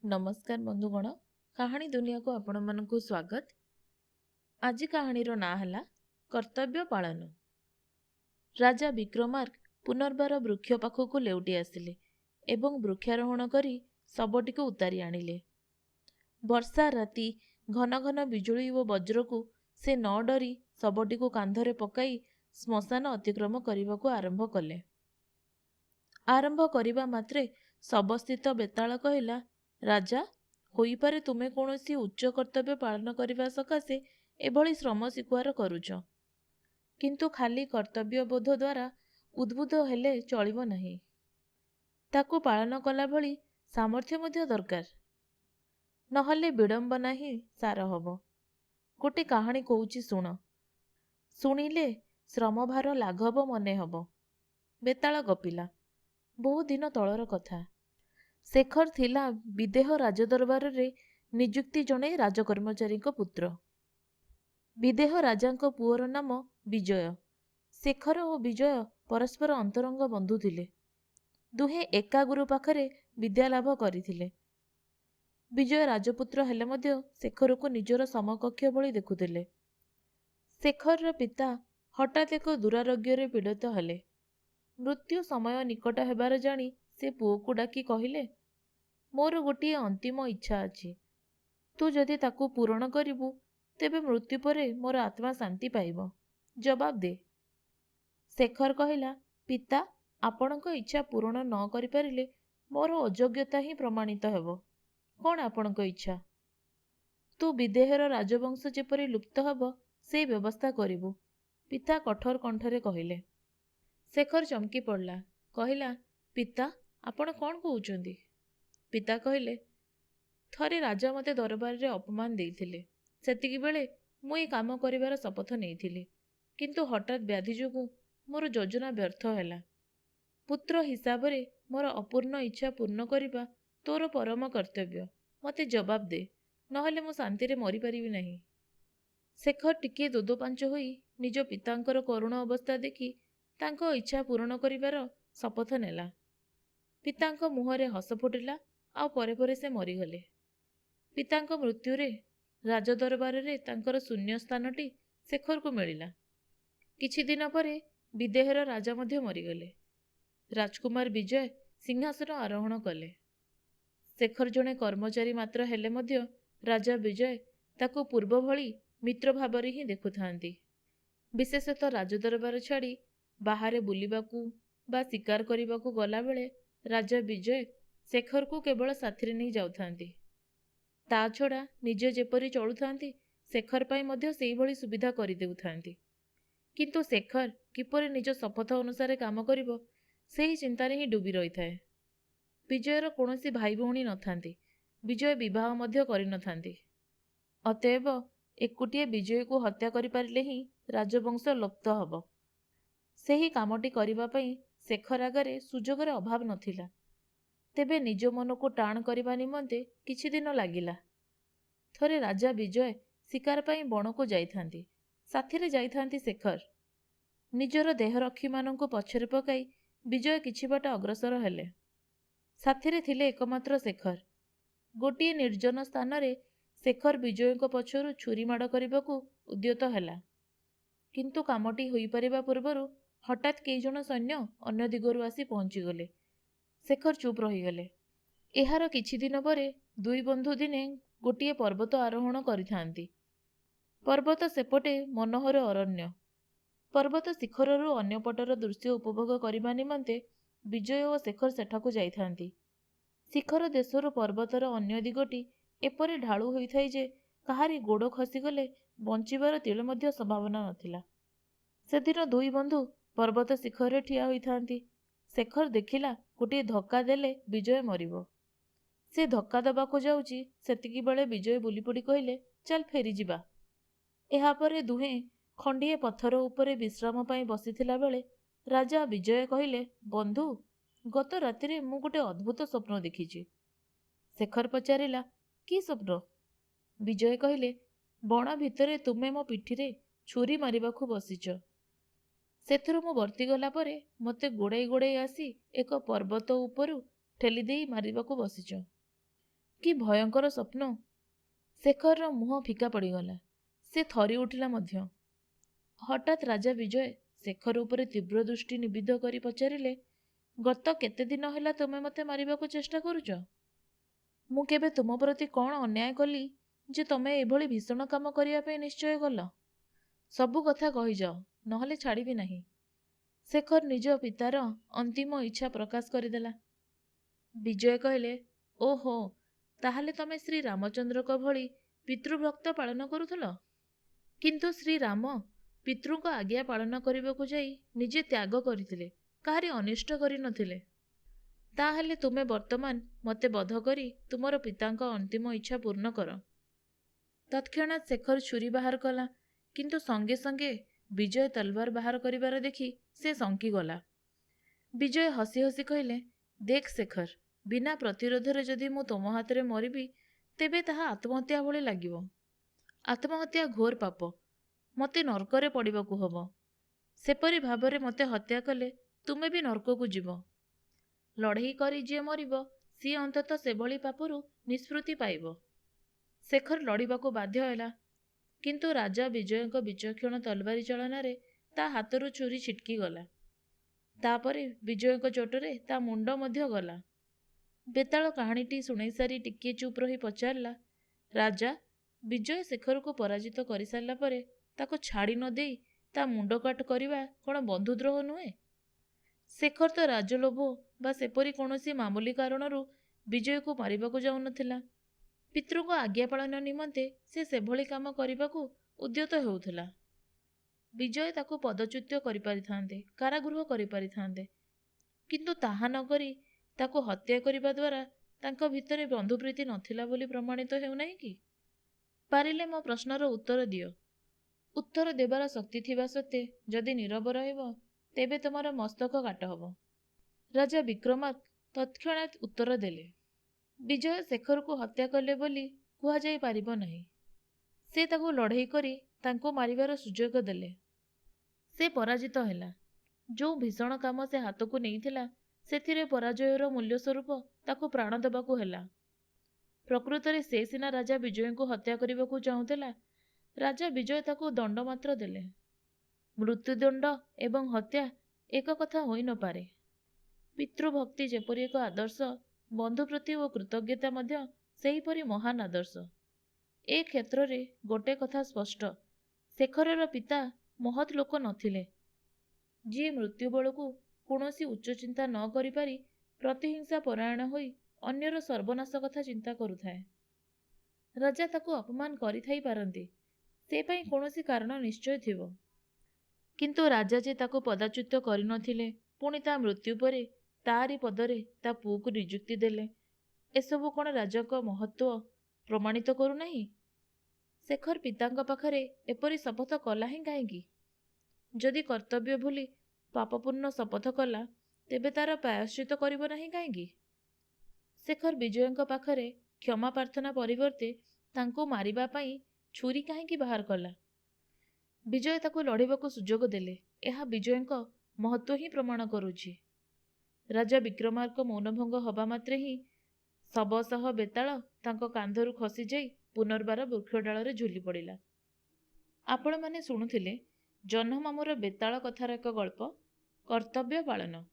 नमस्कार बंधुगण, कहानी दुनिया को आपण मानकु स्वागत। आज कहानीर ना है कर्तव्य पालन। राजा विक्रमार्क पुनर्बार वृक्ष पाखक लेउटी आसिले एवं वृक्षारोहण करी शबटी को उतारी आनिले। वर्षा राति घन घन बिजुली और वज्र को से न डरी शबटी को कांधरे पकाई श्मशान अतिक्रम करने को आरंभ कले। आरंभ करने मात्रे शबस्थित बेताल कहला, राजा होईपारे तुमे कौनसी उच्च कर्तव्य पालन करने सकाशे एभली श्रम स्वीकार करुच, किंतु खाली कर्तव्य बोध द्वारा उद्बुद्ध हेले चलिब नहीं। ताकू पालन कला भली सामर्थ्य मध्य दरकार, नहले विडंबना ही सार हब। गोटे कहानी कहूची शुण, शुणिले श्रमभार लाघव मने हब। बेताल गपिला, बहु दिन तलर कथा। शेखर थिला विदेह राजदरबार रे निजुक्ति जणे राजकर्मचारी पुत्र। विदेह राजांको पुअर नाम विजय। शेखर और विजय परस्पर अंतरंग बंधु थिले। दुहे एका गुरु पाखरे विद्यालाभ करिथिले। विजय राजपुत्र हेले मध्य शेखर को निजर समकक्ष भली देखुथिले। शेखर पिता हठात एक दुरारोग्य रे पीड़ित हेले। मृत्यु समय निकट हेबार जानी से पुओ को डाकी कहिले, मोर गोटे अंतिम इच्छा अछि, तू जदि ताकू पूरण करिबु तेबे मृत्यु परे मोर आत्मा शांति पाइब, जवाब दे। शेखर कहला, पिता आपणक इच्छा पूरण न करि परिले मोर अयोग्यता ही प्रमाणित हेब। कौन आपणक इच्छा? तू विदेहर राजवंश जेपरि लुप्त हब से व्यवस्था करिबु, पिता कठोर कंठरे कहिले। शेखर चमकी पड़ला, कहला, पिता आपण कौन कहउचंदी? पिता कहले, थरे राजा मते दरबार रे अपमान देइथिले, सेतिकी बेले मु ए काम करिवार शपथ नेइथिली, किंतु हठात व्याधि जोगु मोर योजना व्यर्थ हैला। पुत्र हिसाब रे मोर अपूर्ण इच्छा पूर्ण करिबा तोर परम कर्तव्य, मते जवाब दे, नहले मु शांति रे मरि परिबि नहीं। शेखर टिके दोदो पांच होई निज पितांकर करुण अवस्था देखि तांको इच्छा पूर्ण करिवार शपथ नेला। पितांको मुहरे हस फुटिला, आ परे परे से मरीगले। पितांको मृत्यु रे राजदरबार रे तांकर शून्य स्थानटी शेखर को मिलिला। किछि दिन परे विदेहर राजा मध्य मरीगले। राजकुमार विजय सिंहासन आरोहण कले। शेखर जणे कर्मचारी मात्र हेले मध्य राजा विजय ताको पूर्व भली मित्र भावरे ही देखुथांती। विशेषतः राजदरबार छाड़ी बाहरे बुलिबाकू बा शिकार करिबाकू गला बेले राजा विजय शेखर को केवल साथी नहीं जाउथांती। ता छड़ा निजे जेपरी चलुथांती शेखर पाई मध्य सेही भली सुविधा करि देउथांती। किंतु शेखर किपरि निज शपथ अनुसार काम करिवो सेही चिंतारे ही डूबी रही थाए। विजयर कौनसी भाई भौणी नथांती, विजय विवाह मध्य करि नथांती। अतएव एकुटिए विजय को हत्या करि पारिले ही राजवंश लुप्त हब। सेही कामटी करिबा पई शेखर आगरे सुजोगर अभाव नथिला। तेबे निज मन को टाण करने निमंते किछि दिन लागिला। थरे राजा विजय शिकार पाई बण को जाइथांती, साथीरे जाइथांती शेखर। निजर देह रक्षी मानंको पछरे पकाई विजय किछि बाट अग्रसर हेले। साथीरे थिले एकमात्र शेखर। गोटिए निर्जन स्थान रे शेखर विजय को पछरु छुरी माड़ करिबाकू उद्यत हेला, किंतु कामटी होई परिबा पूर्वरु हठात कई जण सैन्य अन्य दिगरु आसी पहुंची गले। शेखर चुप रहीगले। एहार किछि दिन परे दुई बंधु दिने गोटिए पर्वत आरोहण करिथांती। पर्वत सेपटे मनोहर अरण्य। पर्वत शिखररु अन्य पटर दृश्य उपभोग करिबा निमंते विजय और शेखर सेठाकू जाइथांती। शिखर देशरु पर्वतर अन्य दिगटी एपरि ढाळु होइथाय जे काहारी गोड़ खसीगले बंचिबार तिळे मध्य संभावना नथिला। सेदिन दुई बंधु पर्वत शिखर ठिया होइथांती। शेखर देखिला गोटे धक्का देले विजय मरिबो। से धक्का दबाको जाउची, सेतिकी बेले विजय बुली पड़ी कहले, चल फेरी जिबा। एहा परे दुहे खंडिए पत्थर उपरे विश्राम पाई बसिथिला बेले राजा विजय कहले, बंधु गत रातिरे मु गोटे अद्भुत स्वप्न देखिछि। शेखर पचारिला, कि स्वप्न? विजय कहले, बण भितरे तुमे मो पिठिरे छुरी मारिबाकू बसिच। सेथुरु मु वर्तीगला परे मते गोड़ाई गोड़ाई आसी एक पर्वत उपरु ठेली देई मारिबाकू बसिच। କି ଭୟଙ୍କର ସ୍ୱପ୍ନ! ଶେଖରର ମୁହଁ ଫିକା ପଡ଼ିଗଲା। ସେ ଥରି ଉଠିଲା ମଧ୍ୟ। ହଠାତ୍ ରାଜା ବିଜୟ ଶେଖର ଉପରେ ତୀବ୍ର ଦୃଷ୍ଟି ନିବିଦ୍ଧ କରି ପଚାରିଲେ, ଗତ କେତେ ଦିନ ହେଲା ତୁମେ ମୋତେ ମାରିବାକୁ ଚେଷ୍ଟା କରୁଛ? ମୁଁ କେବେ ତୁମ ପ୍ରତି କ'ଣ ଅନ୍ୟାୟ କଲି ଯେ ତମେ ଏଭଳି ଭୀଷଣ କାମ କରିବା ପାଇଁ ନିଶ୍ଚୟ କଲ? ସବୁ କଥା କହିଯାଅ, ନହେଲେ ଛାଡ଼ିବି ନାହିଁ। ଶେଖର ନିଜ ପିତାର ଅନ୍ତିମ ଇଚ୍ଛା ପ୍ରକାଶ କରିଦେଲା। ବିଜୟ କହିଲେ, ଓହୋ, ତାହେଲେ ତମେ ଶ୍ରୀ ରାମଚନ୍ଦ୍ରଙ୍କ ଭଳି ପିତୃଭକ୍ତ ପାଳନ କରୁଥିଲ? କିନ୍ତୁ ଶ୍ରୀରାମ ପିତୃଙ୍କ ଆଜ୍ଞା ପାଳନ କରିବାକୁ ଯାଇ ନିଜେ ତ୍ୟାଗ କରିଥିଲେ, କାହାରି ଅନିଷ୍ଟ କରିନଥିଲେ। ତାହେଲେ ତୁମେ ବର୍ତ୍ତମାନ ମୋତେ ବଧ କରି ତୁମର ପିତାଙ୍କ ଅନ୍ତିମ ଇଚ୍ଛା ପୂର୍ଣ୍ଣ କର। ତତ୍କ୍ଷଣାତ୍ ଶେଖର ଛୁରୀ ବାହାର କଲା, କିନ୍ତୁ ସଙ୍ଗେ ସଙ୍ଗେ ବିଜୟ ତଲବାର ବାହାର କରିବାର ଦେଖି ସେ ଶଙ୍କିଗଲା। ବିଜୟ ହସି ହସି କହିଲେ, ଦେଖ ଶେଖର, ବିନା ପ୍ରତିରୋଧରେ ଯଦି ମୁଁ ତୁମ ହାତରେ ମରିବି, ତେବେ ତାହା ଆତ୍ମହତ୍ୟା ଭଳି ଲାଗିବ। ଆତ୍ମହତ୍ୟା ଘୋର ପାପ, ମୋତେ ନର୍କରେ ପଡ଼ିବାକୁ ହବ। ସେପରି ଭାବରେ ମୋତେ ହତ୍ୟା କଲେ ତୁମେ ବି ନର୍କକୁ ଯିବ। ଲଢ଼େଇ କରି ଯିଏ ମରିବ, ସିଏ ଅନ୍ତତଃ ସେଭଳି ପାପରୁ ନିଷ୍କୃତି ପାଇବ। ଶେଖର ଲଢ଼ିବାକୁ ବାଧ୍ୟ ହେଲା, କିନ୍ତୁ ରାଜା ବିଜୟଙ୍କ ବିଚକ୍ଷଣ ତଲବାରୀ ଚାଳନାରେ ତା ହାତରୁ ଛୁରୀ ଛିଟକିଗଲା। ତାପରେ ବିଜୟଙ୍କ ଚୋଟରେ ତା ମୁଣ୍ଡ ମଧ୍ୟ ଗଲା। ବେତାଳ କାହାଣୀଟି ଶୁଣେଇ ସାରି ଟିକିଏ ଚୁପ୍ ରହି ପଚାରିଲା, ରାଜା, ବିଜୟ ଶେଖରକୁ ପରାଜିତ କରିସାରିଲା ପରେ ତାକୁ ଛାଡ଼ି ନ ଦେଇ ତା ମୁଣ୍ଡ କାଟ କରିବା କ'ଣ ବନ୍ଧୁଦ୍ରୋହ ନୁହେଁ? ଶେଖର ତ ରାଜଲୋଭ ବା ସେପରି କୌଣସି ମାମୁଲି କାରଣରୁ ବିଜୟକୁ ମାରିବାକୁ ଯାଉନଥିଲା। ପିତୃଙ୍କ ଆଜ୍ଞା ପାଳନ ନିମନ୍ତେ ସେ ସେଭଳି କାମ କରିବାକୁ ଉଦ୍ୟତ ହେଉଥିଲା। ବିଜୟ ତାକୁ ପଦଚ୍ୟୁତ କରିପାରିଥାନ୍ତେ, କାରାଗୃହ କରିପାରିଥାନ୍ତେ, କିନ୍ତୁ ତାହା ନ କରି ତାକୁ ହତ୍ୟା କରିବା ଦ୍ୱାରା ତାଙ୍କ ଭିତରେ ବନ୍ଧୁପ୍ରୀତି ନଥିଲା ବୋଲି ପ୍ରମାଣିତ ହେଉନାହିଁ କି? ପାରିଲେ ମୋ ପ୍ରଶ୍ନର ଉତ୍ତର ଦିଅ। ଉତ୍ତର ଦେବାର ଶକ୍ତି ଥିବା ସତ୍ତ୍ୱେ ଯଦି ନୀରବ ରହିବ, ତେବେ ତୁମର ମସ୍ତକ କାଟ ହେବ। ରାଜା ବିକ୍ରମାର୍କ ତତ୍କ୍ଷଣାତ୍ ଉତ୍ତର ଦେଲେ, ବିଜୟ ଶେଖରକୁ ହତ୍ୟା କଲେ ବୋଲି କୁହାଯାଇ ପାରିବ ନାହିଁ। ସେ ତାକୁ ଲଢ଼େଇ କରି ତାଙ୍କୁ ମାରିବାର ସୁଯୋଗ ଦେଲେ। ସେ ପରାଜିତ ହେଲା। ଯେଉଁ ଭୀଷଣ କାମ ସେ ହାତକୁ ନେଇଥିଲା, ସେଥିରେ ପରାଜୟର ମୂଲ୍ୟ ସ୍ୱରୂପ ତାକୁ ପ୍ରାଣ ଦେବାକୁ ହେଲା। ପ୍ରକୃତରେ ସେ ସିନା ରାଜା ବିଜୟଙ୍କୁ ହତ୍ୟା କରିବାକୁ ଚାହୁଁଥିଲା। ରାଜା ବିଜୟ ତାକୁ ଦଣ୍ଡ ମାତ୍ର ଦେଲେ। ମୃତ୍ୟୁଦଣ୍ଡ ଏବଂ ହତ୍ୟା ଏକ କଥା ହୋଇ ନପାରେ। ପିତୃଭକ୍ତି ଯେପରି ଏକ ଆଦର୍ଶ, ବନ୍ଧୁପ୍ରତି ଓ କୃତଜ୍ଞତା ମଧ୍ୟ ସେହିପରି ମହାନ୍ ଆଦର୍ଶ। ଏ କ୍ଷେତ୍ରରେ ଗୋଟେ କଥା ସ୍ପଷ୍ଟ, ଶେଖରର ପିତା ମହତ୍ ଲୋକ ନଥିଲେ, ଯିଏ ମୃତ୍ୟୁ ବେଳକୁ କୌଣସି ଉଚ୍ଚ ଚିନ୍ତା ନ କରିପାରି ପ୍ରତିହିଂସା ପରାୟଣ ହୋଇ ଅନ୍ୟର ସର୍ବନାଶ କଥା ଚିନ୍ତା କରୁଥାଏ। ରାଜା ତାକୁ ଅପମାନ କରିଥାଇ ପାରନ୍ତି, ସେ ପାଇଁ କୌଣସି କାରଣ ନିଶ୍ଚୟ ଥିବ। କିନ୍ତୁ ରାଜା ଯେ ତାକୁ ପଦଚ୍ୟୁତ କରିନଥିଲେ, ପୁଣି ତା ମୃତ୍ୟୁ ପରେ ତାରି ପଦରେ ତା ପୁଅକୁ ନିଯୁକ୍ତି ଦେଲେ, ଏସବୁ କ'ଣ ରାଜାଙ୍କ ମହତ୍ତ୍ୱ ପ୍ରମାଣିତ କରୁନାହିଁ? ଶେଖର ପିତାଙ୍କ ପାଖରେ ଏପରି ଶପଥ କଲା ହିଁ କାହିଁକି? ଯଦି କର୍ତ୍ତବ୍ୟ ଭୁଲି ପାପପୂର୍ଣ୍ଣ ଶପଥ କଲା, ତେବେ ତାର ପ୍ରାୟଶ୍ଚିତ କରିବ ନାହିଁ କାହିଁକି? ଶେଖର ବିଜୟଙ୍କ ପାଖରେ କ୍ଷମା ପ୍ରାର୍ଥନା ପରିବର୍ତ୍ତେ ତାଙ୍କୁ ମାରିବା ପାଇଁ ଛୁରୀ କାହିଁକି ବାହାର କଲା? ବିଜୟ ତାକୁ ଲଢ଼ିବାକୁ ସୁଯୋଗ ଦେଲେ, ଏହା ବିଜୟଙ୍କ ମହତ୍ତ୍ୱ ହିଁ ପ୍ରମାଣ କରୁଛି। ରାଜା ବିକ୍ରମାର୍କ ମୌନଭଙ୍ଗ ହେବା ମାତ୍ରେ ହିଁ ଶବ ସହ ବେତାଳ ତାଙ୍କ କାନ୍ଧରୁ ଖସିଯାଇ ପୁନର୍ବାର ବୃକ୍ଷଡାଳରେ ଝୁଲି ପଡ଼ିଲା। ଆପଣମାନେ ଶୁଣୁଥିଲେ ଜହ୍ନମାମୁଁର ବେତାଳ କଥାର ଏକ ଗଳ୍ପ, କର୍ତ୍ତବ୍ୟ ପାଳନ।